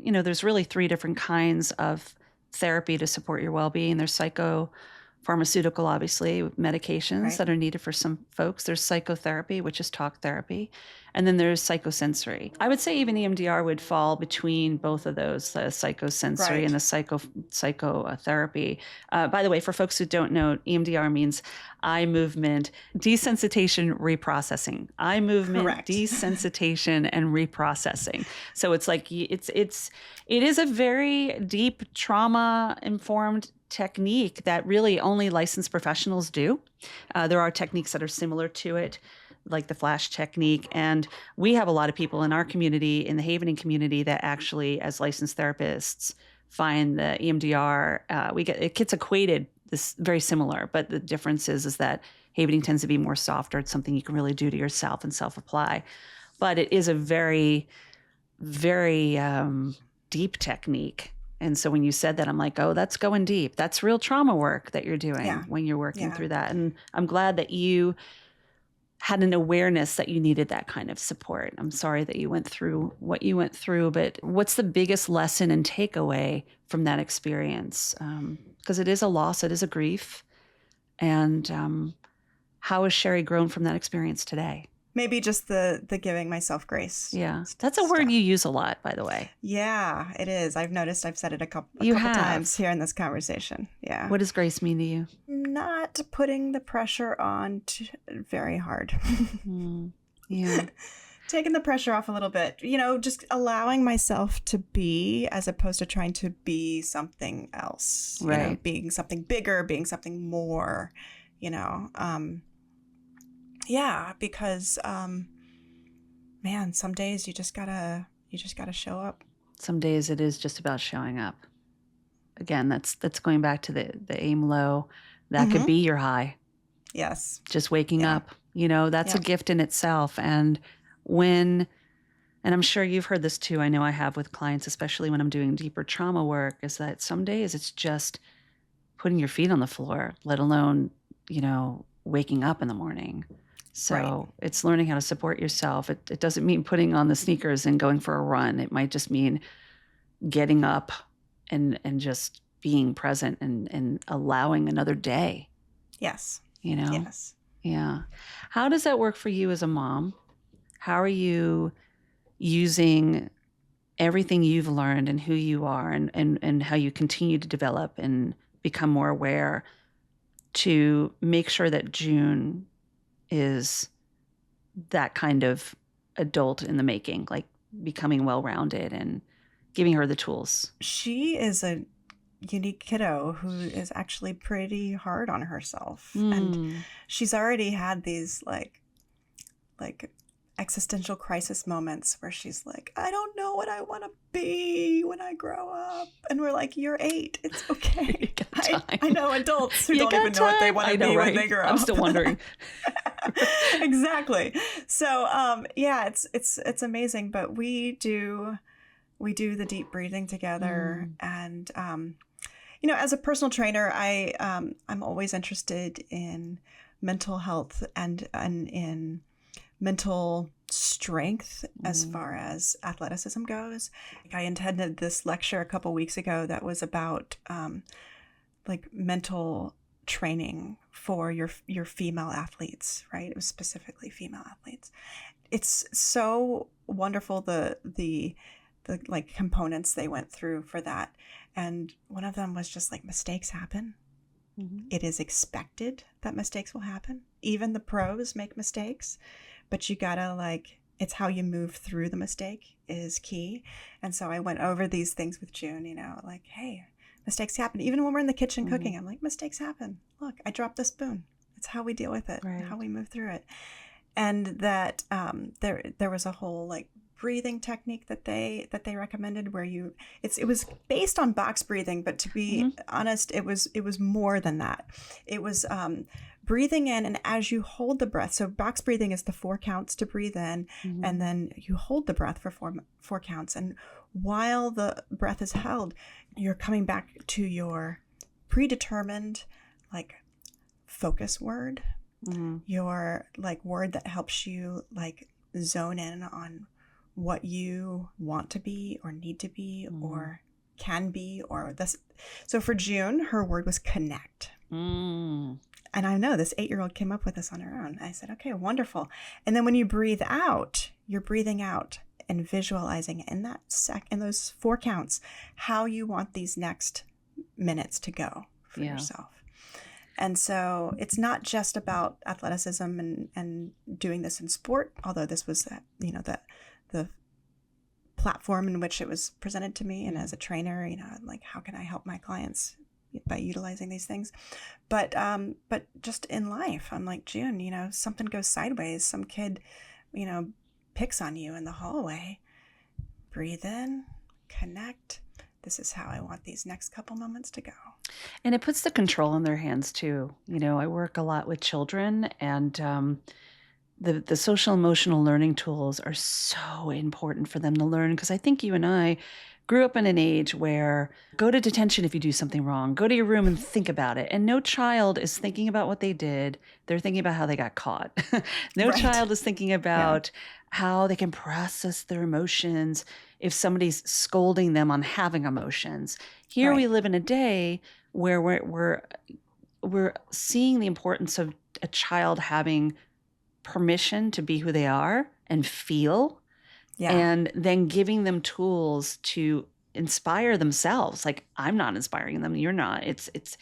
there's really 3 different kinds of therapy to support your well-being. There's psychopharmaceutical, obviously, medications that are needed for some folks. There's psychotherapy, which is talk therapy. And then there's psychosensory. I would say even EMDR would fall between both of those, the psychosensory and the psychotherapy. By the way, for folks who don't know, EMDR means eye movement desensitization reprocessing. Eye movement desensitization and reprocessing. So it's like it is a very deep trauma-informed technique that really only licensed professionals do. There are techniques that are similar to it, like the flash technique. And we have a lot of people in our community, in the Havening community, that actually, as licensed therapists, find the EMDR, it gets equated this very similar, but the difference is that Havening tends to be more softer. It's something you can really do to yourself and self-apply. But it is a very, very deep technique. And so when you said that, I'm like, oh, that's going deep. That's real trauma work that you're doing when you're working through that. And I'm glad that you had an awareness that you needed that kind of support. I'm sorry that you went through what you went through, but what's the biggest lesson and takeaway from that experience? Because it is a loss, it is a grief. And how has Cheri grown from that experience today? Maybe just the giving myself grace. Yeah. That's a word you use a lot, by the way. Yeah, it is. I've noticed I've said it a couple times here in this conversation. Yeah. What does grace mean to you? Not putting the pressure on very hard. Yeah. Taking the pressure off a little bit, just allowing myself to be as opposed to trying to be something else, right? Being something bigger, being something more, yeah, because, man, some days you just gotta show up. Some days it is just about showing up. Again, that's going back to the aim low. That could be your high. Yes. Just waking up, that's a gift in itself. And and I'm sure you've heard this too. I know I have with clients, especially when I'm doing deeper trauma work, is that some days it's just putting your feet on the floor, let alone, waking up in the morning. So it's learning how to support yourself. It doesn't mean putting on the sneakers and going for a run. It might just mean getting up and just being present and allowing another day. Yes. Yes. Yeah. How does that work for you as a mom? How are you using everything you've learned and who you are and how you continue to develop and become more aware to make sure that June is that kind of adult in the making, like becoming well-rounded and giving her the tools? She is a unique kiddo who is actually pretty hard on herself. And she's already had these like existential crisis moments where she's like, I don't know what I want to be when I grow up. And we're like, you're 8. It's okay. I know adults who don't even know what they want to be when they grow up. I'm still wondering. Exactly. So, it's amazing. But we do the deep breathing together. And, as a personal trainer, I'm always interested in mental health and in mental strength as far as athleticism goes. I attended this lecture a couple weeks ago that was about mental training for your female athletes, right? It was specifically female athletes. It's so wonderful the components they went through for that. And one of them was just like, mistakes happen. It is expected that mistakes will happen. Even the pros make mistakes, but you gotta it's how you move through the mistake is key. And so I went over these things with June, hey, mistakes happen. Even when we're in the kitchen cooking, I'm like, mistakes happen. Look, I dropped the spoon. It's how we deal with it, how we move through it. And that there was a whole breathing technique that they recommended where it was based on box breathing, but to be honest, it was more than that. It was breathing in, and as you hold the breath, so box breathing is the 4 counts to breathe in, and then you hold the breath for four counts. And while the breath is held, you're coming back to your predetermined focus word, your word that helps you zone in on what you want to be or need to be or can be or this. So for June, her word was connect. And I know this 8-year-old came up with this on her own. I said, okay, wonderful. And then when you breathe out, you're breathing out and visualizing in that in those 4 counts, how you want these next minutes to go for yourself. And so it's not just about athleticism and doing this in sport, although this was, the platform in which it was presented to me. And as a trainer, like, how can I help my clients by utilizing these things? But just in life, I'm like, June, something goes sideways. Some kid, picks on you in the hallway. Breathe in, connect. This is how I want these next couple moments to go. And it puts the control in their hands too. I work a lot with children, and the social emotional learning tools are so important for them to learn, because I think you and I grew up in an age where go to detention if you do something wrong, go to your room and think about it. And no child is thinking about what they did. They're thinking about how they got caught. No child is thinking about how they can process their emotions if somebody's scolding them on having emotions. Here we live in a day where we're seeing the importance of a child having permission to be who they are and feel, and then giving them tools to inspire themselves. Like, I'm not inspiring them, you're not. It's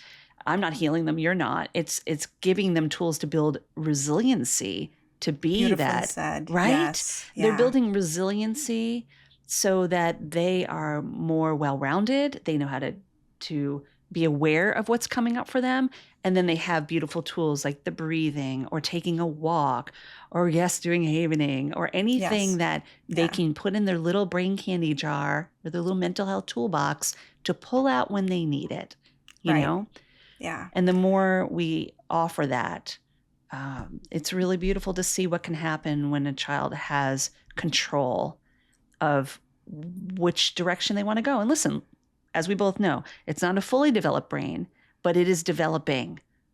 I'm not healing them, you're not. It's giving them tools to build resiliency to be Beautifully that. said. Right? Yes. Yeah. They're building resiliency so that they are more well-rounded. They know how to be aware of what's coming up for them. And then they have beautiful tools like the breathing or taking a walk or doing havening or anything that they can put in their little brain candy jar or their little mental health toolbox to pull out when they need it, you know? Yeah. And the more we offer that, it's really beautiful to see what can happen when a child has control of which direction they want to go. And listen, as we both know, it's not a fully developed brain, but it is developing.